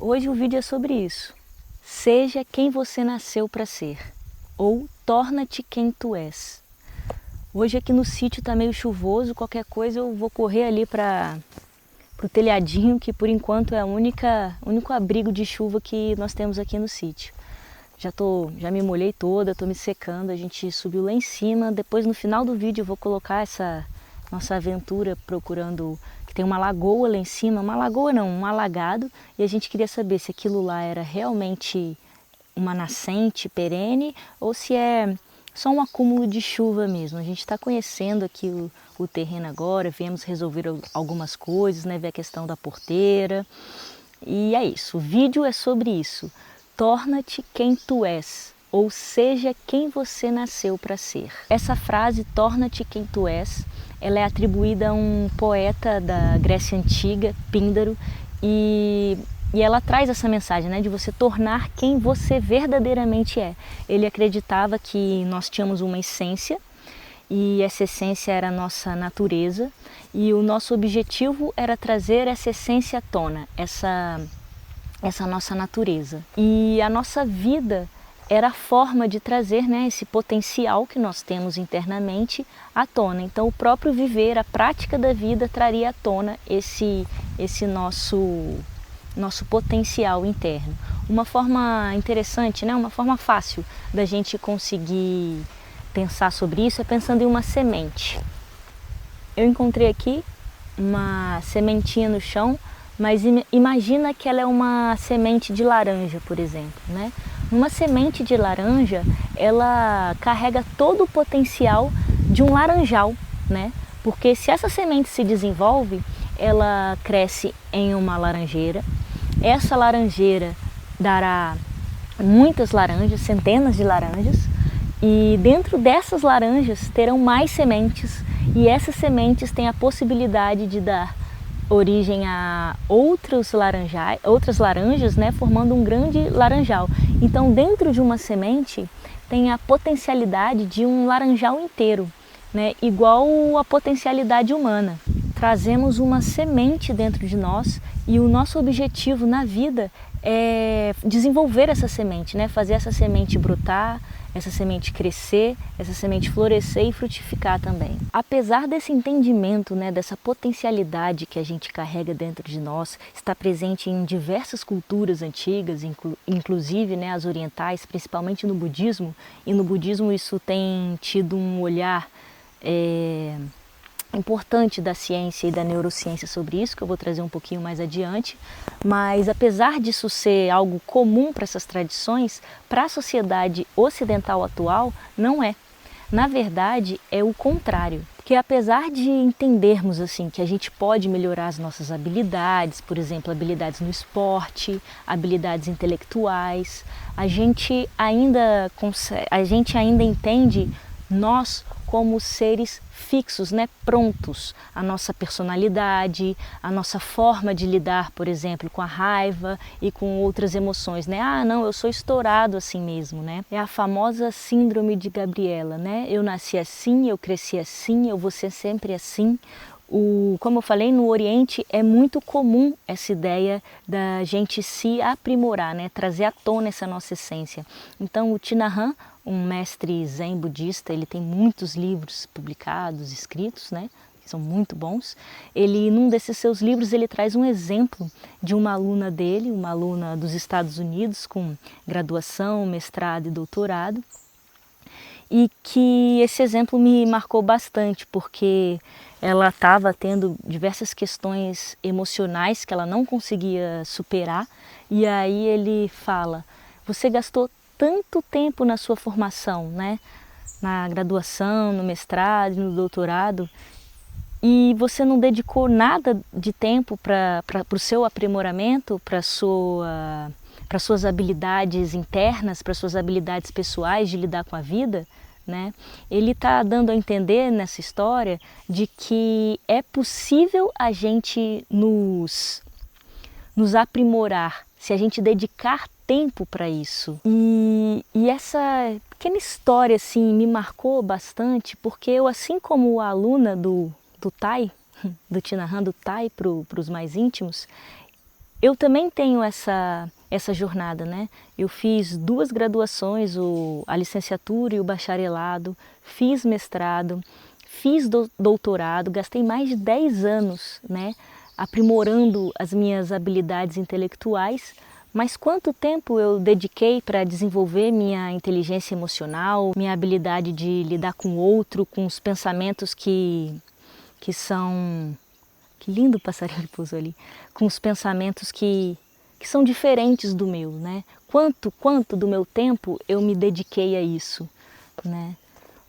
Hoje o vídeo é sobre isso. Seja quem você nasceu para ser, ou torna-te quem tu és. Hoje aqui no sítio está meio chuvoso, qualquer coisa eu vou correr ali para o telhadinho, que por enquanto é o único abrigo de chuva que nós temos aqui no sítio. Já me molhei toda, estou me secando, a gente subiu lá em cima. Depois no final do vídeo eu vou colocar essa nossa aventura procurando, que tem uma lagoa lá em cima, uma lagoa não, um alagado, e a gente queria saber se aquilo lá era realmente uma nascente perene ou se é só um acúmulo de chuva mesmo. A gente está conhecendo aqui o terreno agora, viemos resolver algumas coisas, né, ver a questão da porteira. E é isso, o vídeo é sobre isso. Torna-te quem tu és, ou seja quem você nasceu para ser. Essa frase, torna-te quem tu és, ela é atribuída a um poeta da Grécia Antiga, Píndaro, e ela traz essa mensagem, né, de você tornar quem você verdadeiramente é. Ele acreditava que nós tínhamos uma essência, e essa essência era a nossa natureza, e o nosso objetivo era trazer essa essência à tona, essa nossa natureza. E a nossa vida era a forma de trazer, né, esse potencial que nós temos internamente à tona. Então o próprio viver, a prática da vida traria à tona esse nosso potencial interno. Uma forma interessante, né, uma forma fácil da gente conseguir pensar sobre isso é pensando em uma semente. Eu encontrei aqui uma sementinha no chão, mas imagina que ela é uma semente de laranja, por exemplo, né? Uma semente de laranja, ela carrega todo o potencial de um laranjal, né? Porque se essa semente se desenvolve, ela cresce em uma laranjeira. Essa laranjeira dará muitas laranjas, centenas de laranjas, e dentro dessas laranjas terão mais sementes, e essas sementes têm a possibilidade de dar origem a outras laranjas, né, formando um grande laranjal. Então, dentro de uma semente tem a potencialidade de um laranjal inteiro, né, igual a potencialidade humana. Trazemos uma semente dentro de nós e o nosso objetivo na vida é desenvolver essa semente, né, fazer essa semente brotar, essa semente crescer, essa semente florescer e frutificar também. Apesar desse entendimento, né, dessa potencialidade que a gente carrega dentro de nós, está presente em diversas culturas antigas, inclusive, né, as orientais, principalmente no budismo, e no budismo isso tem tido um olhar importante da ciência e da neurociência sobre isso, que eu vou trazer um pouquinho mais adiante, mas apesar disso ser algo comum para essas tradições, para a sociedade ocidental atual, não é. Na verdade, é o contrário, porque apesar de entendermos assim que a gente pode melhorar as nossas habilidades, por exemplo, habilidades no esporte, habilidades intelectuais, a gente ainda entende nós como seres fixos, né, prontos, a nossa personalidade, a nossa forma de lidar, por exemplo, com a raiva e com outras emoções, né? Ah, não, eu sou estourado assim mesmo, né? É a famosa síndrome de Gabriela, né? Eu nasci assim, eu cresci assim, eu vou ser sempre assim. Como eu falei, no Oriente é muito comum essa ideia da gente se aprimorar, né? Trazer à tona essa nossa essência. Então o Thich um mestre zen budista, ele tem muitos livros publicados, escritos, né, que são muito bons. Ele, num desses seus livros, ele traz um exemplo de uma aluna dele, uma aluna dos Estados Unidos com graduação, mestrado e doutorado, e que esse exemplo me marcou bastante, porque ela estava tendo diversas questões emocionais que ela não conseguia superar, e aí ele fala: você gastou tanto tempo na sua formação, né? Na graduação, no mestrado, no doutorado, e você não dedicou nada de tempo para o seu aprimoramento, para suas habilidades internas, para suas habilidades pessoais de lidar com a vida, né? Ele está dando a entender nessa história de que é possível a gente nos aprimorar se a gente dedicar tempo para isso. E essa pequena história assim me marcou bastante, porque eu, assim como a aluna do Thich, do Thich Nhat Hanh, do Thai para os mais íntimos, Eu também tenho essa jornada, né? Eu fiz 2 graduações, a licenciatura e o bacharelado, fiz mestrado, fiz doutorado, gastei mais de 10 anos, né, aprimorando as minhas habilidades intelectuais, mas quanto tempo eu dediquei para desenvolver minha inteligência emocional, minha habilidade de lidar com o outro, com os pensamentos que são... Que lindo passarinho que pousou ali! Com os pensamentos que são diferentes do meu, né? Quanto do meu tempo eu me dediquei a isso, né?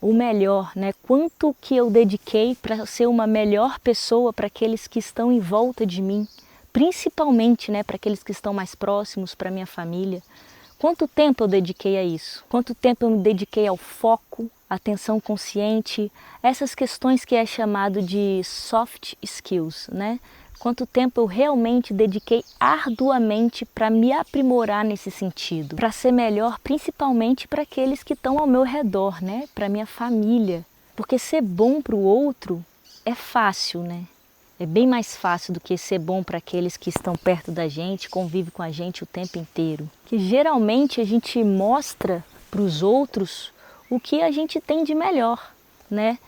O melhor, né? Quanto que eu dediquei para ser uma melhor pessoa para aqueles que estão em volta de mim, principalmente, né, para aqueles que estão mais próximos, para minha família. Quanto tempo eu dediquei a isso? Quanto tempo eu me dediquei ao foco, atenção consciente, essas questões que é chamado de soft skills, né? Quanto tempo eu realmente dediquei arduamente para me aprimorar nesse sentido, para ser melhor principalmente para aqueles que estão ao meu redor, né? Para minha família. Porque ser bom para o outro é fácil, né? É bem mais fácil do que ser bom para aqueles que estão perto da gente, convivem com a gente o tempo inteiro. Que geralmente a gente mostra para os outros o que a gente tem de melhor, né?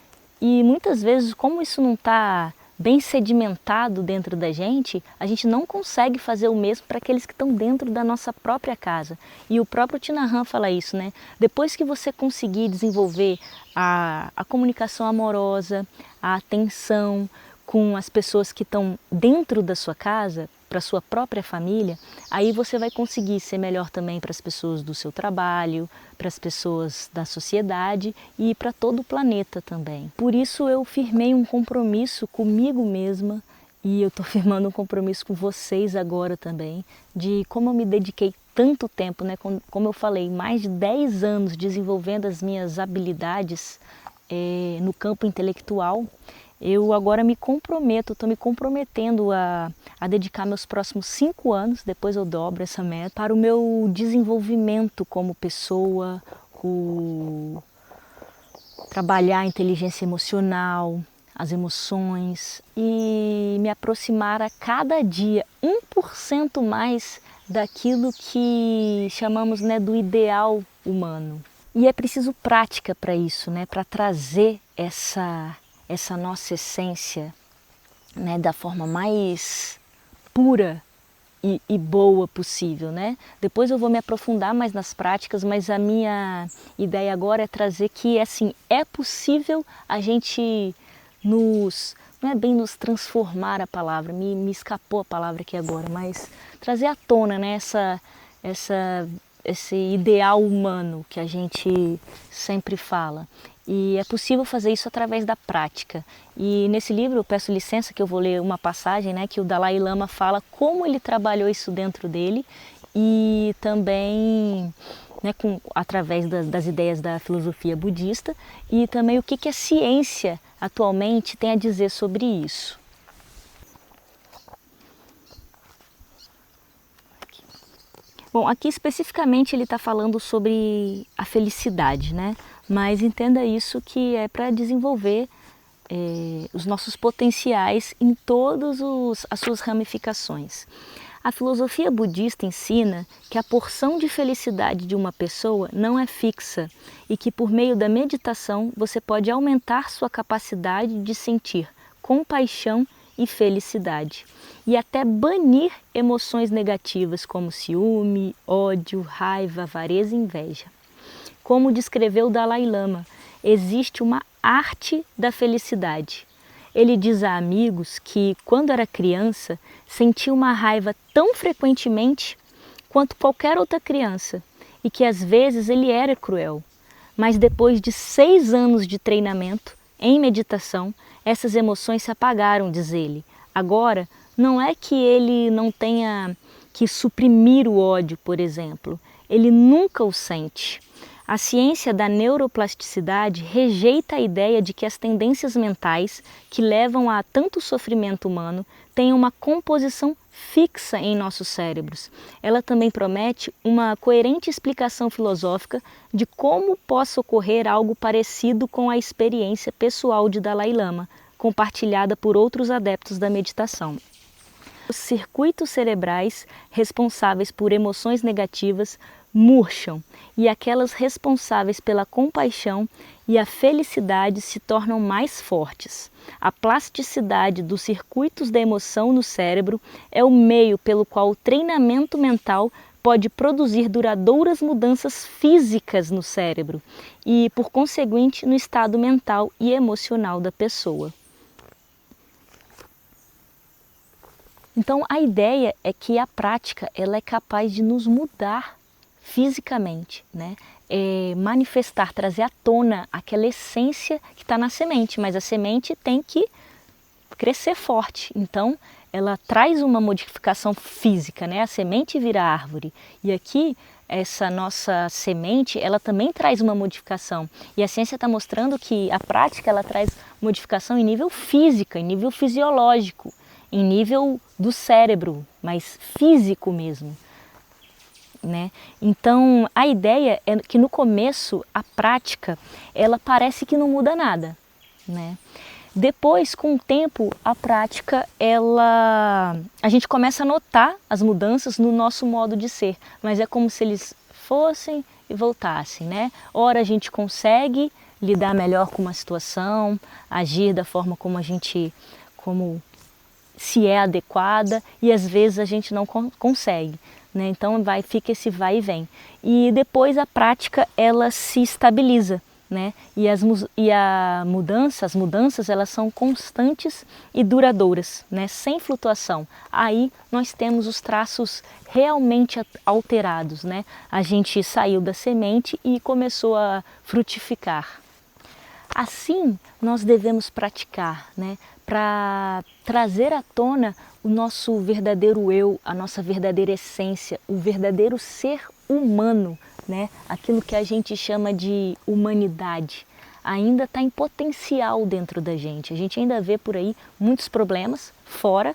E muitas vezes, como isso não está bem sedimentado dentro da gente, a gente não consegue fazer o mesmo para aqueles que estão dentro da nossa própria casa. E o próprio Thich Nhat Hanh fala isso, né? Depois que você conseguir desenvolver a comunicação amorosa, a atenção com as pessoas que estão dentro da sua casa, para a sua própria família, aí você vai conseguir ser melhor também para as pessoas do seu trabalho, para as pessoas da sociedade e para todo o planeta também. Por isso eu firmei um compromisso comigo mesma e eu estou firmando um compromisso com vocês agora também, de como eu me dediquei tanto tempo, né? Como eu falei, mais de 10 anos desenvolvendo as minhas habilidades no campo intelectual. Eu agora me comprometo, estou me comprometendo a dedicar meus próximos 5 anos, depois eu dobro essa meta, para o meu desenvolvimento como pessoa, trabalhar a inteligência emocional, as emoções e me aproximar a cada dia 1% mais daquilo que chamamos, né, do ideal humano. E é preciso prática para isso, né, para trazer essa nossa essência, né, da forma mais pura e boa possível, né? Depois eu vou me aprofundar mais nas práticas, mas a minha ideia agora é trazer que, assim, é possível a gente não é bem nos transformar a palavra, me escapou a palavra aqui agora, mas trazer à tona, né, esse ideal humano que a gente sempre fala. E é possível fazer isso através da prática. E nesse livro eu peço licença que eu vou ler uma passagem, né, que o Dalai Lama fala como ele trabalhou isso dentro dele e também, né, através das ideias da filosofia budista e também o que a ciência atualmente tem a dizer sobre isso. Bom, aqui especificamente ele está falando sobre a felicidade, né? Mas entenda isso que é para desenvolver os nossos potenciais em todas as suas ramificações. A filosofia budista ensina que a porção de felicidade de uma pessoa não é fixa e que por meio da meditação você pode aumentar sua capacidade de sentir compaixão e felicidade, e até banir emoções negativas como ciúme, ódio, raiva, avareza e inveja. Como descreveu o Dalai Lama, existe uma arte da felicidade. Ele diz a amigos que, quando era criança, sentia uma raiva tão frequentemente quanto qualquer outra criança e que às vezes ele era cruel. Mas depois de 6 anos de treinamento em meditação, essas emoções se apagaram, diz ele. Agora, não é que ele não tenha que suprimir o ódio, por exemplo. Ele nunca o sente. A ciência da neuroplasticidade rejeita a ideia de que as tendências mentais que levam a tanto sofrimento humano têm uma composição fixa em nossos cérebros. Ela também promete uma coerente explicação filosófica de como possa ocorrer algo parecido com a experiência pessoal de Dalai Lama, compartilhada por outros adeptos da meditação. Os circuitos cerebrais responsáveis por emoções negativas murcham e aquelas responsáveis pela compaixão e a felicidade se tornam mais fortes. A plasticidade dos circuitos da emoção no cérebro é o meio pelo qual o treinamento mental pode produzir duradouras mudanças físicas no cérebro e, por conseguinte, no estado mental e emocional da pessoa. Então, a ideia é que a prática ela é capaz de nos mudar fisicamente, né? Manifestar, trazer à tona aquela essência que está na semente, mas a semente tem que crescer forte. Então, ela traz uma modificação física, né? A semente vira árvore. E aqui, essa nossa semente, ela também traz uma modificação. E a ciência está mostrando que a prática, ela traz modificação em nível físico, em nível fisiológico, em nível do cérebro, mas físico mesmo, né? Então, a ideia é que no começo, a prática, ela parece que não muda nada, né? Depois, com o tempo, a prática, a gente começa a notar as mudanças no nosso modo de ser, mas é como se eles fossem e voltassem, né? Ora a gente consegue lidar melhor com uma situação, agir da forma como se é adequada, e às vezes a gente não consegue, né? Então fica esse vai e vem. E depois a prática ela se estabiliza, né? E as mudanças elas são constantes e duradouras, né? Sem flutuação. Aí nós temos os traços realmente alterados, né? A gente saiu da semente e começou a frutificar. Assim nós devemos praticar, né? Para trazer à tona o nosso verdadeiro eu, a nossa verdadeira essência, o verdadeiro ser humano, né? Aquilo que a gente chama de humanidade, ainda está em potencial dentro da gente. A gente ainda vê por aí muitos problemas fora,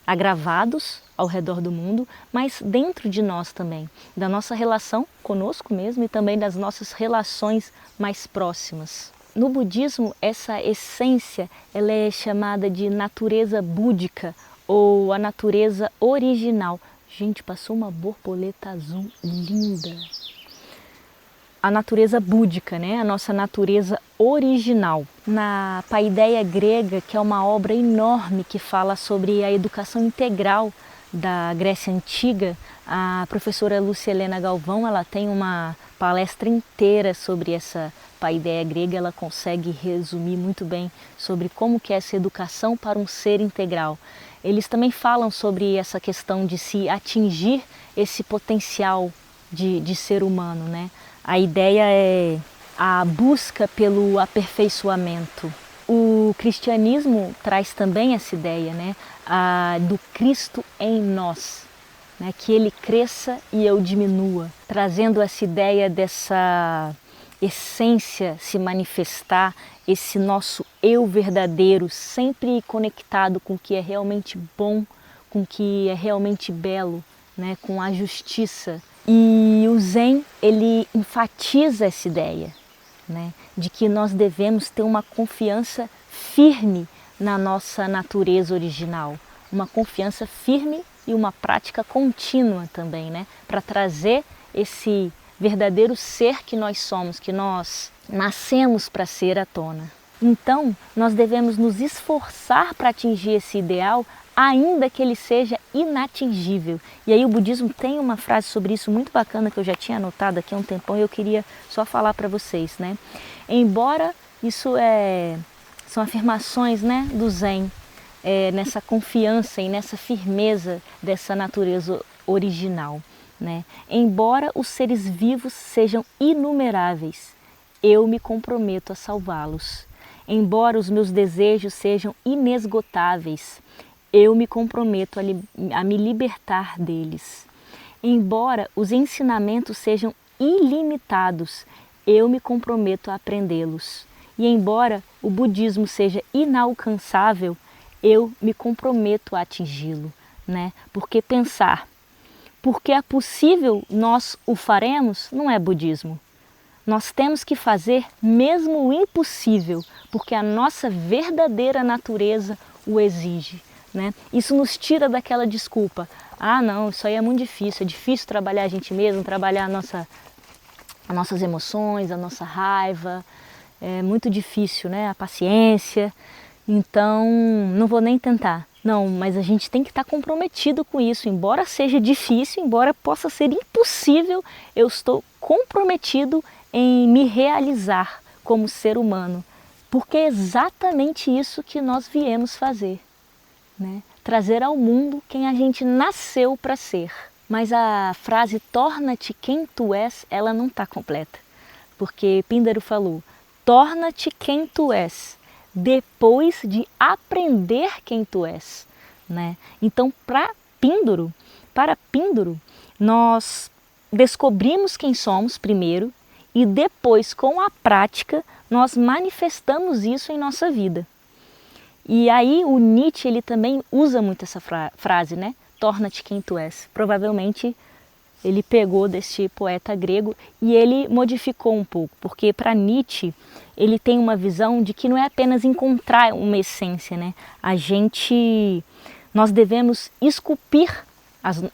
agravados ao redor do mundo, mas dentro de nós também, da nossa relação conosco mesmo e também das nossas relações mais próximas. No budismo, essa essência ela é chamada de natureza búdica ou a natureza original. Gente, passou uma borboleta azul linda. A natureza búdica, né? A nossa natureza original. Na Paideia Grega, que é uma obra enorme que fala sobre a educação integral da Grécia Antiga, a professora Lúcia Helena Galvão, ela tem uma palestra inteira sobre essa Paideia Grega. Ela consegue resumir muito bem sobre como que é essa educação para um ser integral. Eles também falam sobre essa questão de se atingir esse potencial de ser humano, né? A ideia é a busca pelo aperfeiçoamento. O cristianismo traz também essa ideia, né? Do Cristo em nós, né? Que ele cresça e eu diminua, trazendo essa ideia dessa essência se manifestar, esse nosso eu verdadeiro, sempre conectado com o que é realmente bom, com o que é realmente belo, né? Com a justiça. E o Zen, ele enfatiza essa ideia, né? De que nós devemos ter uma confiança firme na nossa natureza original, uma confiança firme e uma prática contínua também, né? Para trazer esse verdadeiro ser que nós somos, que nós nascemos para ser à tona. Então, nós devemos nos esforçar para atingir esse ideal, ainda que ele seja inatingível. E aí o budismo tem uma frase sobre isso muito bacana que eu já tinha anotado aqui há um tempão e eu queria só falar para vocês, né? Embora isso são afirmações, né, do Zen, nessa confiança e nessa firmeza dessa natureza original, né? Embora os seres vivos sejam inumeráveis, eu me comprometo a salvá-los. Embora os meus desejos sejam inesgotáveis, eu me comprometo a me libertar deles. Embora os ensinamentos sejam ilimitados, eu me comprometo a aprendê-los. E embora o budismo seja inalcançável, eu me comprometo a atingi-lo, né? Porque porque é possível nós o faremos, não é budismo. Nós temos que fazer mesmo o impossível, porque a nossa verdadeira natureza o exige. né? Isso nos tira daquela desculpa. Ah, não, isso aí é muito difícil, é difícil trabalhar a gente mesmo, trabalhar as nossas emoções, a nossa raiva, é muito difícil, né? A paciência, então não vou nem tentar. Não, mas a gente tem que estar comprometido com isso, embora seja difícil, embora possa ser impossível, eu estou comprometido em me realizar como ser humano, porque é exatamente isso que nós viemos fazer, né? Trazer ao mundo quem a gente nasceu para ser. Mas a frase torna-te quem tu és, ela não está completa, porque Píndaro falou, torna-te quem tu és, depois de aprender quem tu és, né? Então, para Píndaro, nós descobrimos quem somos primeiro e depois, com a prática, nós manifestamos isso em nossa vida. E aí o Nietzsche ele também usa muito essa frase, né? Torna-te quem tu és. Provavelmente ele pegou deste poeta grego e ele modificou um pouco, porque para Nietzsche ele tem uma visão de que não é apenas encontrar uma essência, né? Nós devemos esculpir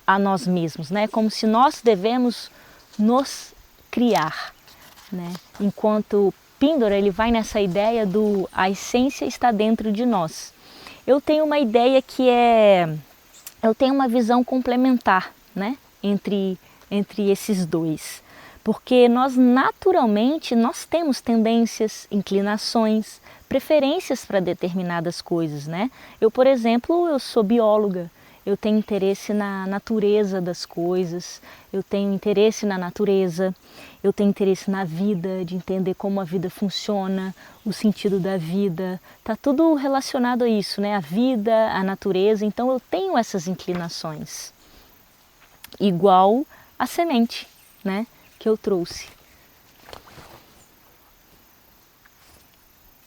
a nós mesmos, né? Como se nós devemos nos criar, né? Enquanto Píndaro ele vai nessa ideia do a essência está dentro de nós. Eu tenho uma ideia eu tenho uma visão complementar, né? Entre esses dois, porque nós naturalmente nós temos tendências, inclinações, preferências para determinadas coisas, né? Eu, por exemplo, eu sou bióloga, eu tenho interesse na natureza das coisas, eu tenho interesse na natureza, eu tenho interesse na vida, de entender como a vida funciona, o sentido da vida, tá tudo relacionado a isso, né? A vida, a natureza, então eu tenho essas inclinações. Igual a semente, né, que eu trouxe.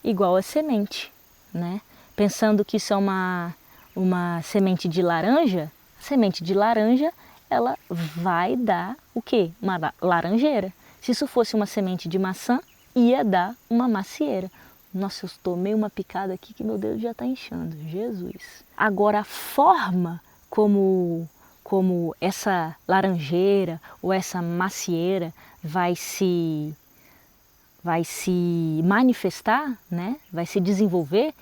Igual a semente, né? Pensando que isso é uma semente de laranja, a semente de laranja, ela vai dar o quê? Uma laranjeira. Se isso fosse uma semente de maçã, ia dar uma macieira. Nossa, eu tomei uma picada aqui que meu dedo já está inchando, Jesus. Agora, a forma como essa laranjeira ou essa macieira vai se manifestar, né? Vai se desenvolver,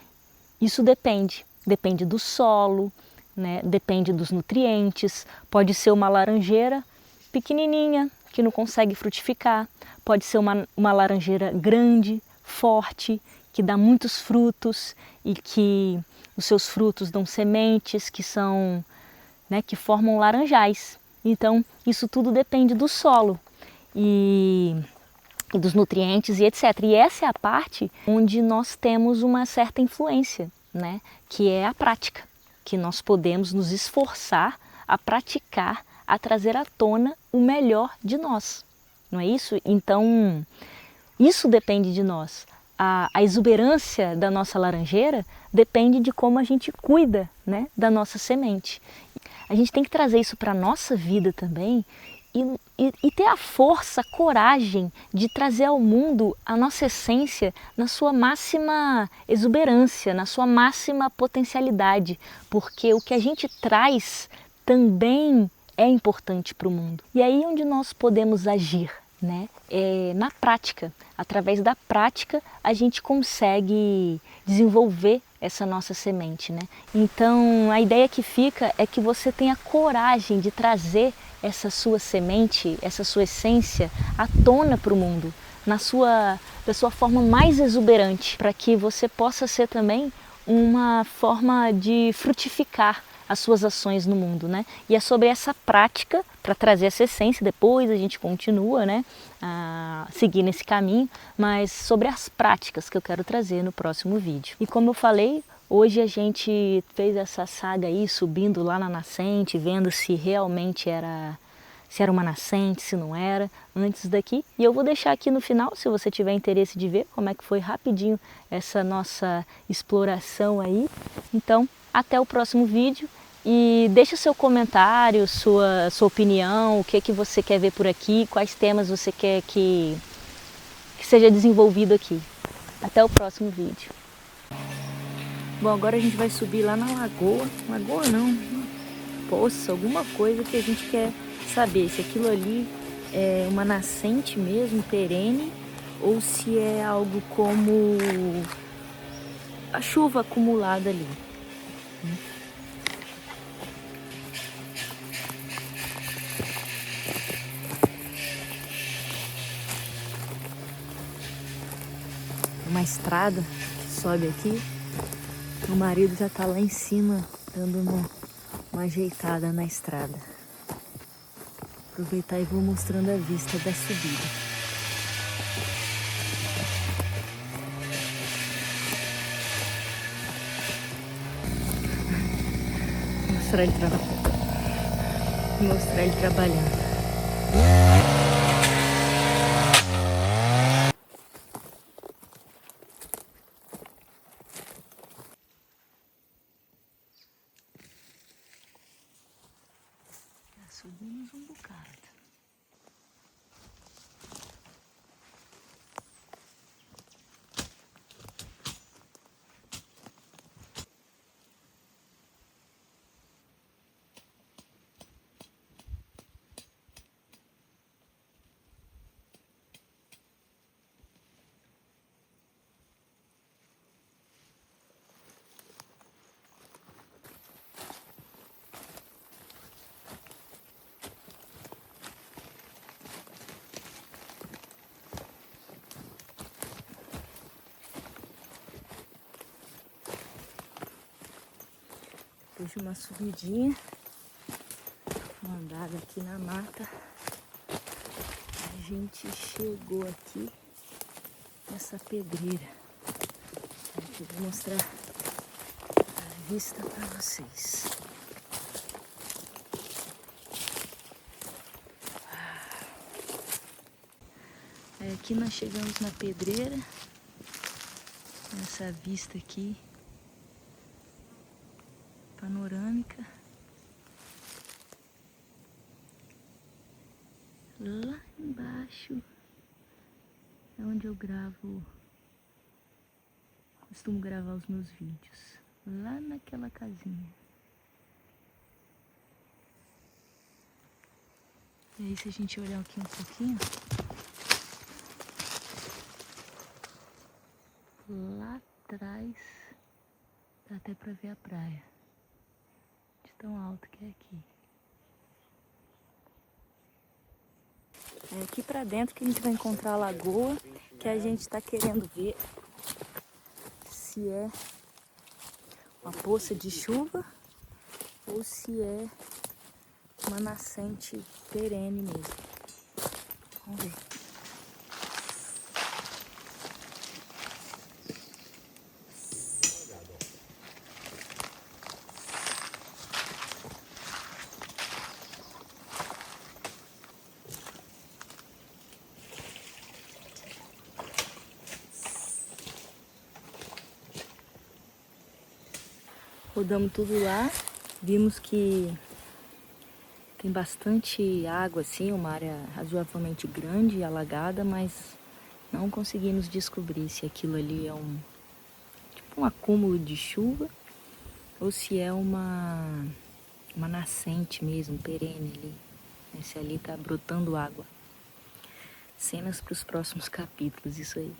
isso depende do solo, né? Depende dos nutrientes, pode ser uma laranjeira pequenininha que não consegue frutificar, pode ser uma laranjeira grande, forte, que dá muitos frutos e que os seus frutos dão sementes que são, né, que formam laranjais. Então, isso tudo depende do solo e dos nutrientes e etc. E essa é a parte onde nós temos uma certa influência, né, que é a prática, que nós podemos nos esforçar a praticar, a trazer à tona o melhor de nós, não é isso? Então, isso depende de nós. A exuberância da nossa laranjeira depende de como a gente cuida, né, da nossa semente. A gente tem que trazer isso para a nossa vida também e ter a força, a coragem de trazer ao mundo a nossa essência na sua máxima exuberância, na sua máxima potencialidade, porque o que a gente traz também é importante para o mundo. E aí onde nós podemos agir, né? É na prática. Através da prática a gente consegue desenvolver essa nossa semente, né? Então a ideia que fica é que você tenha coragem de trazer essa sua semente, essa sua essência à tona para o mundo, da sua forma mais exuberante, para que você possa ser também uma forma de frutificar as suas ações no mundo, né? E é sobre essa prática, para trazer essa essência, depois a gente continua, né, a seguir nesse caminho, mas sobre as práticas que eu quero trazer no próximo vídeo. E como eu falei, hoje a gente fez essa saga aí, subindo lá na nascente, vendo se realmente era uma nascente, se não era, antes daqui. E eu vou deixar aqui no final, se você tiver interesse de ver como é que foi rapidinho essa nossa exploração aí. Então, até o próximo vídeo e deixa seu comentário, sua opinião, o que você quer ver por aqui, quais temas você quer que seja desenvolvido aqui. Até o próximo vídeo. Bom, agora a gente vai subir lá na lagoa. Lagoa não, uma poça, alguma coisa que a gente quer saber se aquilo ali é uma nascente mesmo, perene, ou se é algo como a chuva acumulada ali. Uma estrada que sobe aqui. O marido já tá lá em cima dando uma ajeitada na estrada. Aproveitar e vou mostrando a vista da subida. Mostrar ele trabalhando. Já subimos um bocado. Depois de uma subidinha, uma andada aqui na mata, a gente chegou aqui nessa pedreira. Aqui eu vou mostrar a vista para vocês. Aqui nós chegamos na pedreira, essa vista aqui panorâmica. Lá embaixo é onde eu costumo gravar os meus vídeos, lá naquela casinha. E aí, se a gente olhar aqui um pouquinho, lá atrás dá até pra ver a praia, de tão alto que é aqui. É aqui pra dentro que a gente vai encontrar a lagoa, que a gente tá querendo ver se é uma poça de chuva ou se é uma nascente perene mesmo. Vamos ver. Rodamos tudo lá, vimos que tem bastante água assim, uma área razoavelmente grande e alagada, mas não conseguimos descobrir se aquilo ali é tipo um acúmulo de chuva ou se é uma nascente mesmo, perene ali. Se ali tá brotando água. Cenas para os próximos capítulos, isso aí.